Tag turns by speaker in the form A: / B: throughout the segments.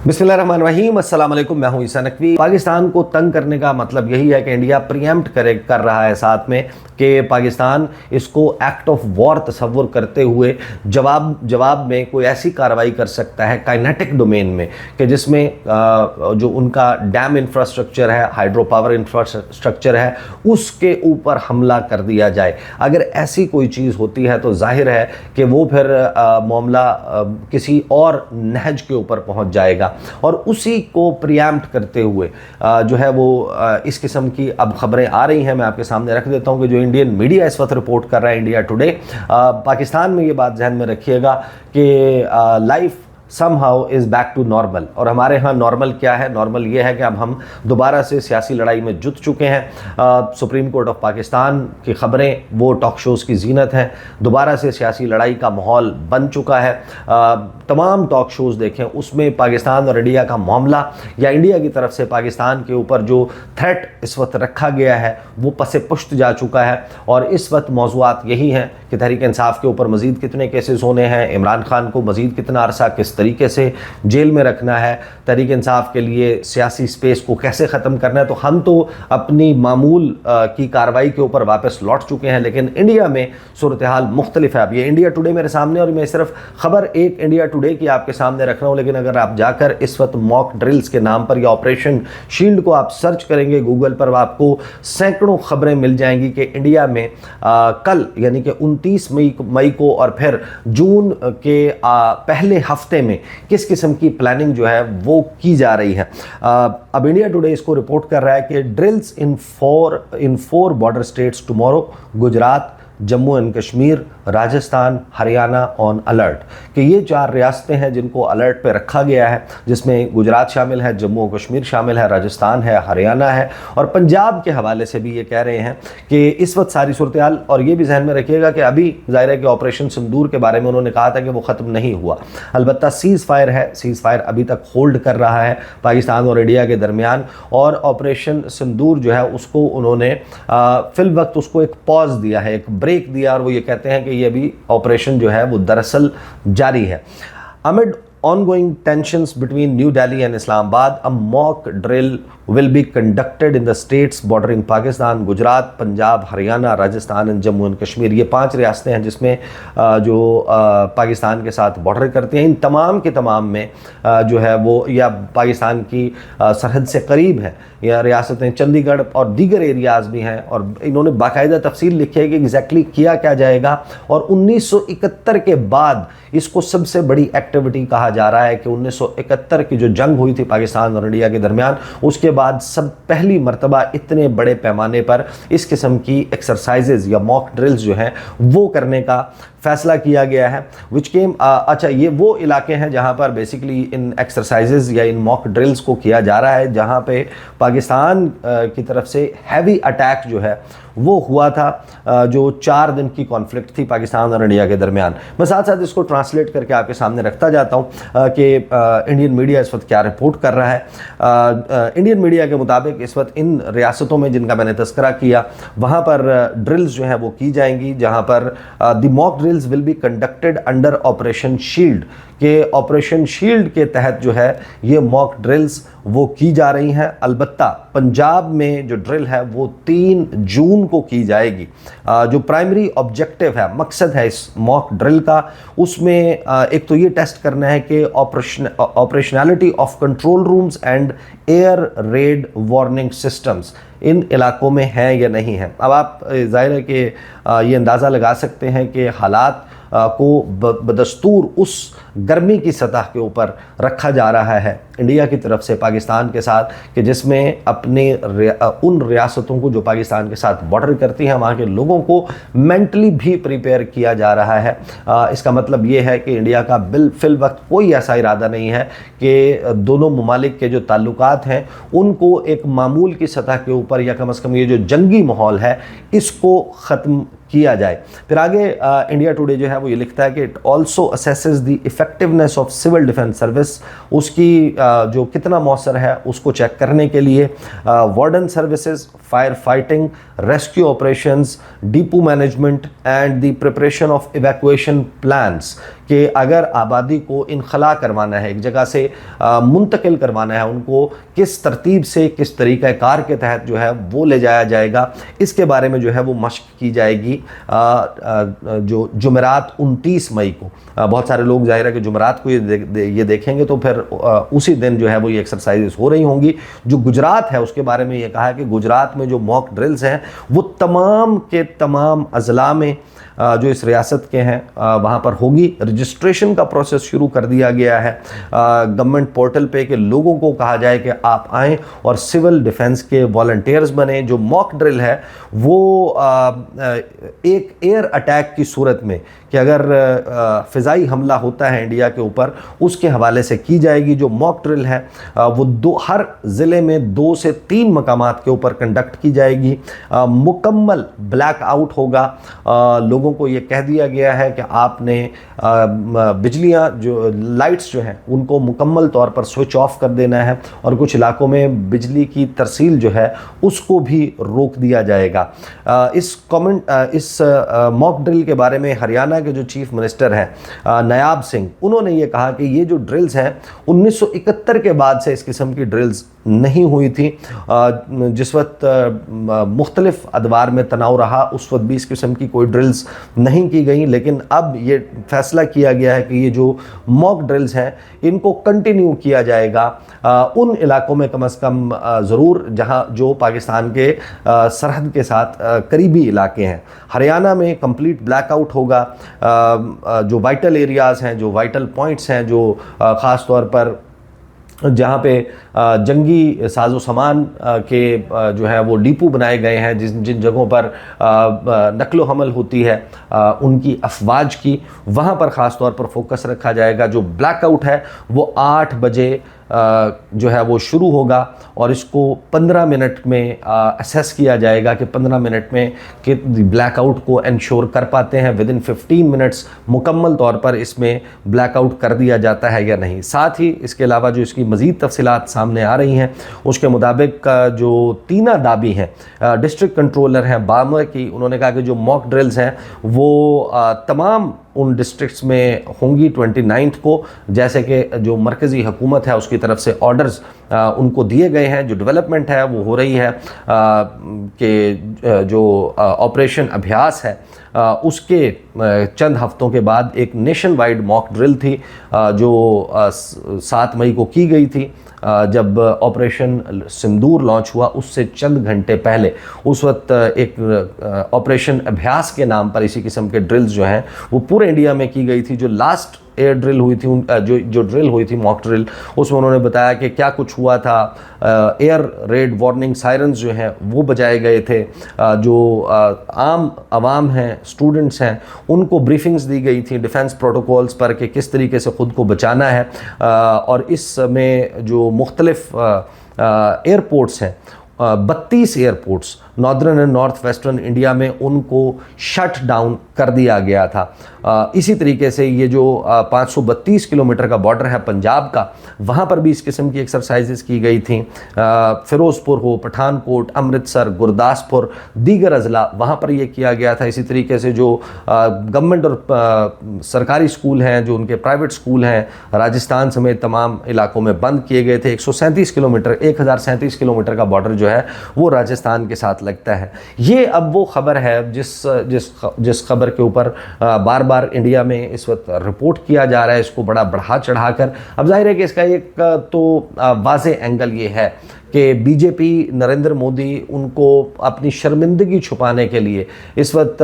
A: बिस्मिल्लाहिर्रहमानिर्रहीम, अस्सलाम वालेकुम। मैं हूं ईसा नकवी। पाकिस्तान को तंग करने का मतलब यही है कि इंडिया प्रीएम्प्ट कर रहा है साथ में कि पाकिस्तान इसको एक्ट ऑफ वॉर तस्वुर करते हुए जवाब में कोई ऐसी कार्रवाई कर सकता है काइनेटिक डोमेन में कि जिसमें जो उनका डैम इंफ्रास्ट्रक्चर है, हाइड्रो पावर इंफ्रास्ट्रक्चर है, उसके ऊपर हमला कर दिया जाए। अगर ऐसी कोई चीज़ होती है तो जाहिर है कि वो फिर मामला किसी और नहज के ऊपर पहुंच जाएगा। और उसी को प्रीएम्प्ट करते हुए जो है वो इस किस्म की अब खबरें आ रही हैं। मैं आपके सामने रख देता हूं कि जो इंडियन मीडिया इस वक्त रिपोर्ट कर रहा है, इंडिया टुडे, पाकिस्तान में ये बात जहन में रखिएगा कि life somehow is back to normal. और हमारे यहाँ नॉर्मल क्या है? नॉर्मल ये है कि अब हम दोबारा से सियासी लड़ाई में जुट चुके हैं। सुप्रीम कोर्ट ऑफ पाकिस्तान की खबरें वो टॉक शोज़ की जीनत हैं। दोबारा से सियासी लड़ाई का माहौल बन चुका है। तमाम टॉक शोज़ देखें, उसमें पाकिस्तान और इंडिया का मामला या इंडिया की तरफ से पाकिस्तान के ऊपर जो थ्रेट इस वक्त रखा गया है वो पसे पुश्त जा चुका है। और इस वक्त मौज़ूआत यही हैं कि तहरीक इंसाफ के ऊपर मज़ीद कितने केसेस होने हैं, इमरान खान को मज़ीद कितना अरसा किस तरीके से जेल में रखना है, तहरीक इंसाफ के लिए सियासी स्पेस को कैसे ख़त्म करना है। तो हम तो अपनी मामूल की कार्रवाई के ऊपर वापस लौट चुके हैं, लेकिन इंडिया में सूरत हाल मुख्तलिफ है। अब ये इंडिया टुडे मेरे सामने, और मैं सिर्फ खबर एक इंडिया टुडे की आपके सामने रख रहा हूँ, लेकिन अगर आप जाकर इस वक्त मॉक ड्रिल्स के नाम पर या ऑपरेशन शील्ड को आप सर्च करेंगे गूगल पर, आपको सैकड़ों खबरें मिल जाएंगी कि इंडिया में कल यानी कि 29 मई को और फिर जून के पहले हफ्ते में किस किस्म की प्लानिंग जो है वो की जा रही है। अब इंडिया टुडे इसको रिपोर्ट कर रहा है कि drills in four border states tomorrow, Gujarat, Jammu and Kashmir, Rajasthan, Haryana on alert. कि ये 4 रियासतें हैं जिनको अलर्ट पे रखा गया है, जिसमें गुजरात शामिल है, जम्मू और कश्मीर शामिल है, राजस्थान है, हरियाणा है, और पंजाब के हवाले से भी ये कह रहे हैं कि इस वक्त सारी सूरत हाल। और ये भी जहन में रखिएगा कि अभी ज़ाहिर है कि ऑपरेशन सिंदूर के बारे में उन्होंने कहा था कि वो ख़त्म नहीं हुआ, अलबत्ता सीज़ फायर है, सीज़ फायर अभी तक होल्ड कर रहा है पाकिस्तान और इंडिया के दरमियान। और ऑपरेशन सिंदूर जो है उसको उन्होंने फिल वक्त उसको एक पॉज दिया है, एक ब्रेक दिया, और वो ये कहते हैं कि ये भी ऑपरेशन जो है वो दरअसल जारी है। Amid ongoing tensions between New Delhi and Islamabad, a mock drill will be conducted in the states bordering Pakistan, Gujarat, Punjab, Haryana, Rajasthan and Jammu and Kashmir. ये 5 रियासतें हैं जिसमें जो पाकिस्तान के साथ बॉर्डर करती हैं। इन तमाम के तमाम में जो है वो या पाकिस्तान की सरहद से करीब है, या रियासतें चंडीगढ़ और दीगर एरियाज़ भी हैं। और इन्होंने बाकायदा तफसील लिखी है कि एग्जैक्टली किया क्या जाएगा। और 1971 के बाद इसको सबसे बड़ी एक्टिविटी कहा जा रहा है कि 1971 की जो जंग हुई थी पाकिस्तान और इंडिया के दरमियान, उसके बाद सब पहली मर्तबा इतने बड़े पैमाने पर इस किस्म की एक्सरसाइजेज या मॉक ड्रिल्स जो हैं वो करने का फैसला किया गया है। विच केम अच्छा, ये वो इलाके हैं जहां पर बेसिकली इन एक्सरसाइजेज या इन मॉक ड्रिल्स को किया जा रहा है, जहां पे पाकिस्तान की तरफ से हैवी अटैक जो है वो हुआ था, जो 4 दिन की कॉन्फ्लिक्ट थी पाकिस्तान और इंडिया के दरमियान। मैं साथ साथ इसको ट्रांसलेट करके आपके सामने रखता जाता हूँ कि इंडियन मीडिया इस वक्त क्या रिपोर्ट कर रहा है। इंडियन मीडिया के मुताबिक इस वक्त इन रियासतों में जिनका मैंने तस्करा किया, वहाँ पर ड्रिल्स जो हैं वो की जाएंगी, जहाँ पर the mock drills will be conducted under operation shield. के ऑपरेशन शील्ड के तहत जो है ये मॉक ड्रिल्स वो की जा रही हैं। अलबत्ता पंजाब में जो ड्रिल है वो 3 जून को की जाएगी। जो प्राइमरी ऑब्जेक्टिव है, मकसद है इस मॉक ड्रिल का, उसमें एक तो ये टेस्ट करना है कि operationality of control rooms and air raid warning systems इन इलाकों में हैं या नहीं है। अब आप जाहिर है कि ये अंदाज़ा लगा सकते हैं कि हालात को बदस्तूर उस गर्मी की सतह के ऊपर रखा जा रहा है इंडिया की तरफ से पाकिस्तान के साथ, कि जिसमें अपने उन रियासतों को जो पाकिस्तान के साथ बॉर्डर करती हैं वहाँ के लोगों को मेंटली भी प्रिपेयर किया जा रहा है। इसका मतलब ये है कि इंडिया का फिल वक्त कोई ऐसा इरादा नहीं है कि दोनों ममालिक के जो ताल्लुकात हैं उनको एक मामूल की सतह के ऊपर, या कम से कम ये जो जंगी माहौल है इसको ख़त्म किया जाए। फिर आगे इंडिया टुडे जो है वो ये लिखता है कि it also assesses the effectiveness of civil defence service, उसकी जो कितना मौसर है उसको चेक करने के लिए warden services, fire fighting, rescue operations, depot management and the preparation of evacuation plans कि अगर आबादी को इनखला करवाना है, एक जगह से मुंतकिल करवाना है, उनको किस तरतीब से, किस तरीक़ाकार के तहत जो है वो ले जाया जाएगा, इसके बारे में जो है वो मशक की जाएगी जो जुमेरात 29 मई को। बहुत सारे लोग जाहिर है कि जुमेरात को ये देखेंगे, तो फिर उसी दिन जो है वो ये एक्सरसाइजेस हो रही होंगी। जो गुजरात है उसके बारे में ये कहा है कि गुजरात में जो मॉक ड्रिल्स हैं वो तमाम के तमाम अजला में जो इस रियासत के हैं वहाँ पर होगी। रजिस्ट्रेशन का प्रोसेस शुरू कर दिया गया है गवर्नमेंट पोर्टल पे कि लोगों को कहा जाए कि आप आएँ और सिविल डिफेंस के वॉलंटियर्स बने। जो मॉक ड्रिल है वो एक एयर अटैक की सूरत में कि अगर फ़िज़ाई हमला होता है इंडिया के ऊपर, उसके हवाले से की जाएगी। जो मॉक ड्रिल है वो हर ज़िले में 2 से 3 मकामात के ऊपर कंडक्ट की जाएगी। मुकम्मल ब्लैक आउट होगा। लोगों को ये कह दिया गया है कि आपने बिजलियाँ जो लाइट्स जो हैं उनको मुकम्मल तौर पर स्विच ऑफ कर देना है और कुछ इलाकों में बिजली की तरसील जो है उसको भी रोक दिया जाएगा। इस मॉक ड्रिल के बारे में हरियाणा के जो चीफ मिनिस्टर हैं नायाब सिंह, उन्होंने ये कहा कि ये जो ड्रिल्स हैं 1971 के बाद से इस किस्म की ड्रिल्स नहीं हुई थी। जिस वक्त मुख्तलिफ अदवार में तनाव रहा उस वक्त भी इस किस्म की कोई ड्रिल्स नहीं की गई, लेकिन अब ये फैसला किया गया है कि ये जो मॉक ड्रिल्स हैं इनको कंटिन्यू किया जाएगा उन इलाकों में कम अज़ कम ज़रूर जहां जो पाकिस्तान के सरहद के साथ करीबी इलाके हैं। हरियाणा में कंप्लीट ब्लैकआउट होगा। जो वाइटल एरियाज़ हैं, जो वाइटल पॉइंट्स हैं, जो ख़ास तौर पर जहाँ पे जंगी साजो सामान के जो है वो डिपो बनाए गए हैं, जिन जगहों पर नकलो हमल होती है उनकी अफवाज की, वहाँ पर ख़ास तौर पर फोकस रखा जाएगा। जो ब्लैकआउट है वो 8 बजे जो है वो शुरू होगा और इसको 15 मिनट में असेस किया जाएगा कि 15 मिनट में कि ब्लैकआउट को इंश्योर कर पाते हैं। विदिन 15 मिनट्स मुकम्मल तौर पर इसमें ब्लैकआउट कर दिया जाता है या नहीं। साथ ही इसके अलावा जो इसकी मज़ीद तफसीलात सामने आ रही हैं उसके मुताबिक जो तीना दाबी हैं डिस्ट्रिक्ट कंट्रोलर हैं बामर की, उन्होंने कहा कि जो मॉक ड्रिल्स हैं वो तमाम उन डिस्ट्रिक्ट्स में होंगी 29 को, जैसे कि जो मरकज़ी हुकूमत है उसकी तरफ से ऑर्डर्स उनको दिए गए हैं। जो डेवलपमेंट है वो हो रही है कि जो ऑपरेशन अभ्यास है उसके चंद हफ्तों के बाद एक नेशन वाइड मॉक ड्रिल थी जो 7 मई को की गई थी। जब ऑपरेशन सिंदूर लॉन्च हुआ उससे चंद घंटे पहले उस वक्त एक ऑपरेशन अभ्यास के नाम पर इसी किस्म के ड्रिल्स जो हैं वो पूरे इंडिया में की गई थी। जो लास्ट एयर ड्रिल हुई थी जो ड्रिल हुई थी मॉक ड्रिल, उसमें उन्होंने बताया कि क्या कुछ हुआ था। एयर रेड वार्निंग सायरन्स जो हैं वो बजाए गए थे। जो आम आवाम हैं, स्टूडेंट्स हैं, उनको ब्रीफिंग्स दी गई थी डिफेंस प्रोटोकॉल्स पर कि किस तरीके से ख़ुद को बचाना है। और इसमें जो मुख्तलिफ एयरपोर्ट्स हैं 32 airports northern and north western India में उनको शट डाउन कर दिया गया था। इसी तरीके से ये जो 532 किलोमीटर का बॉर्डर है पंजाब का, वहाँ पर भी इस किस्म की एक्सरसाइजेस की गई थी। फ़िरोज़पुर हो, पठानकोट, अमृतसर, गुरदासपुर, दीगर अजला, वहाँ पर ये किया गया था। इसी तरीके से जो गवर्नमेंट और सरकारी स्कूल हैं, जो उनके प्राइवेट स्कूल हैं, राजस्थान समेत तमाम इलाकों में बंद किए गए थे। 137 किलोमीटर 1037 किलोमीटर का बॉर्डर जो है वो राजस्थान के साथ लगता है। ये अब वो खबर है जिस खबर के ऊपर बार बार इंडिया में इस वक्त रिपोर्ट किया जा रहा है, इसको बड़ा बढ़ा चढ़ाकर। अब जाहिर है कि इसका एक तो वाज़े एंगल ये है कि बीजेपी नरेंद्र मोदी उनको अपनी शर्मिंदगी छुपाने के लिए इस वक्त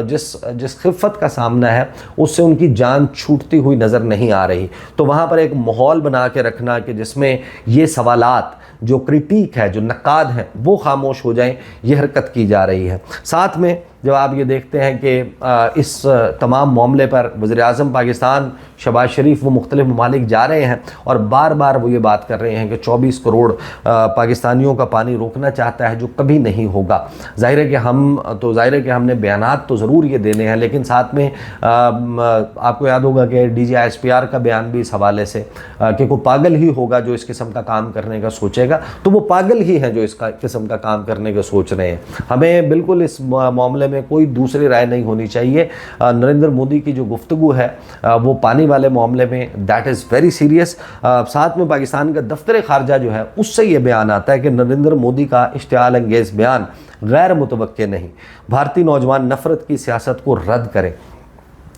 A: जिस खिफ़त का सामना है उससे उनकी जान छूटती हुई नज़र नहीं आ रही। तो वहाँ पर एक माहौल बना के रखना कि जिसमें ये सवालात, जो क्रिटिक है, जो नकाद हैं, वो खामोश हो जाएं, ये हरकत की जा रही है। साथ में जब आप ये देखते हैं कि इस तमाम मामले पर वज़ीर-ए-आज़म पाकिस्तान शहबाज शरीफ वो मुख्तलिफ ममालिक जा रहे हैं और बार बार वो ये बात कर रहे हैं कि 24 करोड़ पाकिस्तानियों का पानी रोकना चाहता है, जो कभी नहीं होगा। जाहिर है कि हमने बयानात तो ज़रूर ये देने हैं, लेकिन साथ में आपको याद होगा कि DGISPR का बयान भी इस हवाले से कि कोई पागल ही होगा जो इस किस्म का काम करने का सोचेगा। तो वो पागल ही हैं जो इस किस्म का काम करने का सोच रहे हैं। हमें बिल्कुल इस मामले में में कोई दूसरी राय नहीं होनी चाहिए। नरेंद्र मोदी की जो गुफ्तगू है वो पानी वाले मामले में दैट इज़ वेरी सीरियस। साथ में पाकिस्तान का दफ्तर खारजा जो है उससे ये बयान आता है कि नरेंद्र मोदी का इश्तियाल अंगेज़ बयान गैर मुतवक्के नहीं, भारतीय नौजवान नफरत की सियासत को रद्द करें।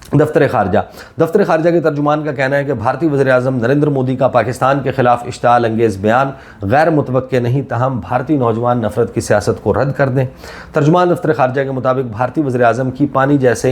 A: दफ्तर खारजा के तर्जुमान का कहना है कि भारतीय वज़ीर-ए-आज़म नरेंद्र मोदी का पाकिस्तान के खिलाफ इश्तियाल अंगेज़ बयान गैर मुतवक्के नहीं, तहम भारतीय नौजवान नफरत की सियासत को रद्द कर दें। तर्जुमान दफ्तर खारजा के मुताबिक भारतीय वज़ीर-ए-आज़म की पानी जैसे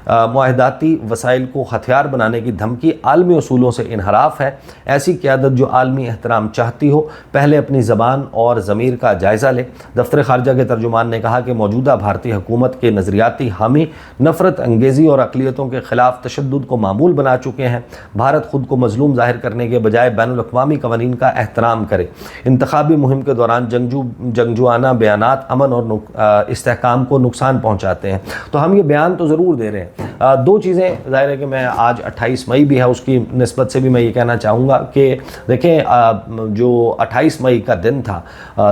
A: मुआहदाती वसाइल को हथियार बनाने की धमकी आलमी उसूलों से इनहराफ है। ऐसी क़यादत जो आलमी एहतराम चाहती हो पहले अपनी ज़बान और ज़मीर का जायज़ा ले। दफ्तर खारजा के तर्जुमान ने कहा कि मौजूदा भारतीय हुकूमत के नज़रियाती हामी नफरत अंगेज़ी और अक़लियतों के खिलाफ तशद्दुद को मामूल बना चुके हैं। भारत खुद को मजलूम जाहिर करने के बजाय बैनुल अक़वामी कवानीन का एहतराम करे। इंतखाबी मुहिम के दौरान जंगजुआना बयानात अमन और इस्तेहकाम को नुकसान पहुँचाते हैं। तो हम ये बयान तो ज़रूर दे रहे हैं। दो चीज़ें ज़ाहिर है कि मैं आज 28 मई भी है उसकी निस्बत से भी मैं ये कहना चाहूँगा कि देखें जो 28 मई का दिन था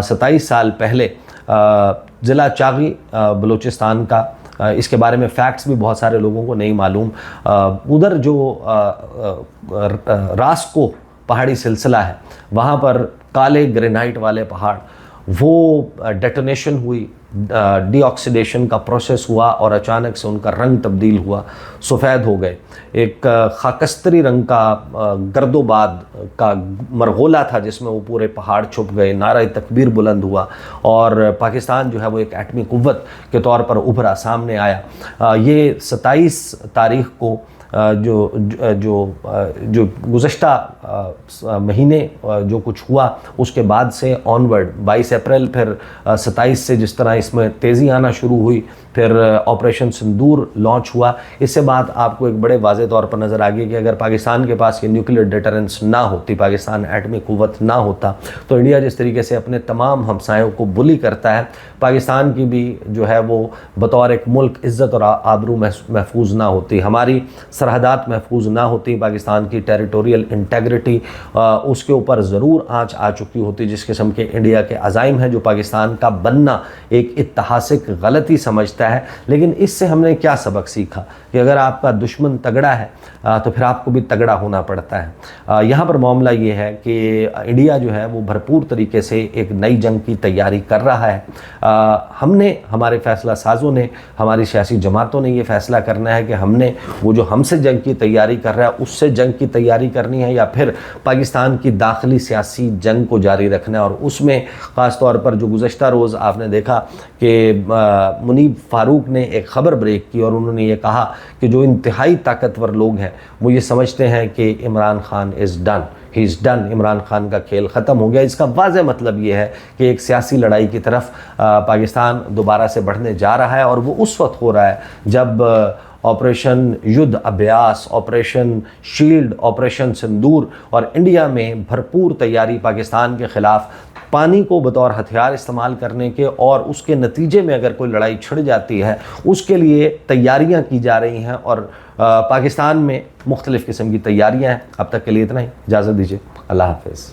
A: 27 साल पहले ज़िला चागी बलूचिस्तान का, इसके बारे में फैक्ट्स भी बहुत सारे लोगों को नहीं मालूम। उधर जो रास्को पहाड़ी सिलसिला है वहाँ पर काले ग्रेनाइट वाले पहाड़, वो डेटोनेशन हुई, डीऑक्सीडेशन का प्रोसेस हुआ और अचानक से उनका रंग तब्दील हुआ, सफ़ेद हो गए। एक खाकस्तरी रंग का गर्दोबाद का मरगोला था जिसमें वो पूरे पहाड़ छुप गए। नारा तकबीर बुलंद हुआ और पाकिस्तान जो है वो एक एटमी कुव्वत के तौर पर उभरा, सामने आया। ये 27 तारीख़ को जो गुज़श्ता महीने जो कुछ हुआ उसके बाद से ऑनवर्ड 22 अप्रैल फिर 27 से जिस तरह इसमें तेज़ी आना शुरू हुई, फिर ऑपरेशन सिंदूर लॉन्च हुआ। इससे बाद आपको एक बड़े वाज़े तौर पर नज़र आ गई कि अगर पाकिस्तान के पास ये न्यूक्लियर डेटरेंस ना होती, पाकिस्तान एटमी कुव्वत ना होता, तो इंडिया जिस तरीके से अपने तमाम हमसायों को बुली करता है, पाकिस्तान की भी जो है वो बतौर एक मुल्क इज़्ज़त और आबरू महफूज ना होती, हमारी सरहदात महफूज ना होती, पाकिस्तान की टेरिटोरियल इंटेग्रिटी उसके ऊपर ज़रूर आँच आ चुकी होती। जिस किस्म के इंडिया के अज़ाइम हैं, जो पाकिस्तान का बनना एक इतिहासिक गलती समझता है। लेकिन इससे हमने क्या सबक सीखा कि अगर आपका दुश्मन तगड़ा है तो फिर आपको भी तगड़ा होना पड़ता है। यहाँ पर मामला ये है कि इंडिया जो है वो भरपूर तरीके से एक नई जंग की तैयारी कर रहा है। हमने, हमारे फ़ैसला साज़ों ने, हमारी सियासी जमातों ने ये फ़ैसला करना है कि हमने वो जो हमसे जंग की तैयारी कर रहा है उससे जंग की तैयारी करनी है या फिर पाकिस्तान की दाखिली सियासी जंग को जारी रखना है। और उसमें ख़ास तौर पर जो गुज़श्ता रोज़ आपने देखा कि मुनीब फ़ारूक ने एक ख़बर ब्रेक की और उन्होंने ये कहा कि जो इंतहाई ताकतवर लोग हैं वो ये समझते हैं कि Imran Khan is done, he is done, Imran Khan का खेल ख़त्म हो गया। इसका वाज़ेह मतलब ये है कि एक सियासी लड़ाई की तरफ पाकिस्तान दोबारा से बढ़ने जा रहा है और वो उस वक्त हो रहा है जब ऑपरेशन युद्ध अभ्यास, ऑपरेशन शील्ड, ऑपरेशन सिंदूर और इंडिया में भरपूर तैयारी पाकिस्तान के ख़िलाफ़ पानी को बतौर हथियार इस्तेमाल करने के और उसके नतीजे में अगर कोई लड़ाई छिड़ जाती है उसके लिए तैयारियां की जा रही हैं। और पाकिस्तान में मुख्तलिफ़ किस्म की तैयारियां हैं। अब तक के लिए इतना ही, इजाज़त दीजिए, अल्लाह हाफ़िज़।